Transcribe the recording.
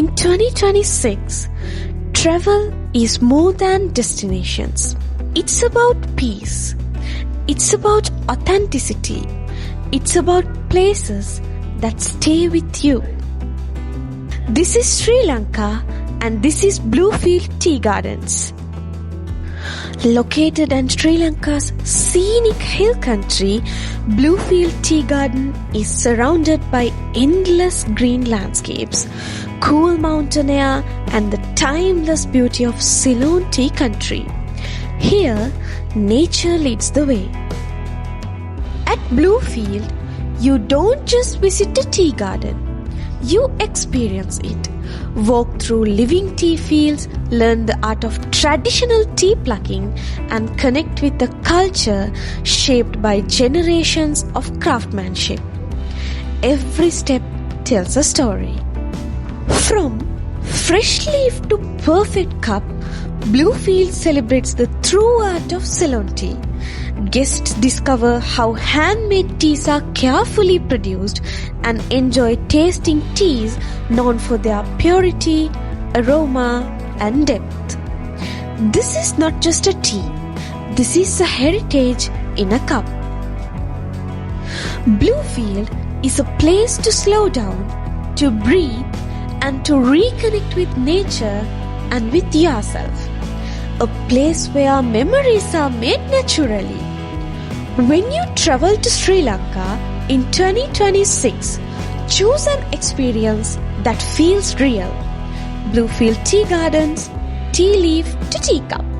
In 2026, travel is more than destinations. It's about peace. It's about authenticity. It's about places that stay with you. This is Sri Lanka and this is Bluefield Tea Gardens. Located in Sri Lanka's scenic hill country, Bluefield Tea Garden is surrounded by endless green landscapes, cool mountain air and the timeless beauty of Ceylon Tea country. Here, nature leads the way. At Bluefield, you don't just visit a tea garden, you experience it. Walk through living tea fields, learn the art of traditional tea plucking and connect with the culture shaped by generations of craftsmanship. Every step tells a story. From fresh leaf to perfect cup, Bluefield celebrates the true art of Ceylon tea. Guests discover how handmade teas are carefully produced and enjoy tasting teas known for their purity, aroma, and depth. This is not just a tea, this is a heritage in a cup. Bluefield is a place to slow down, to breathe, and to reconnect with nature and with yourself. A place where memories are made naturally. When you travel to Sri Lanka in 2026, choose an experience that feels real. Bluefield Tea Gardens, tea leaf to teacup.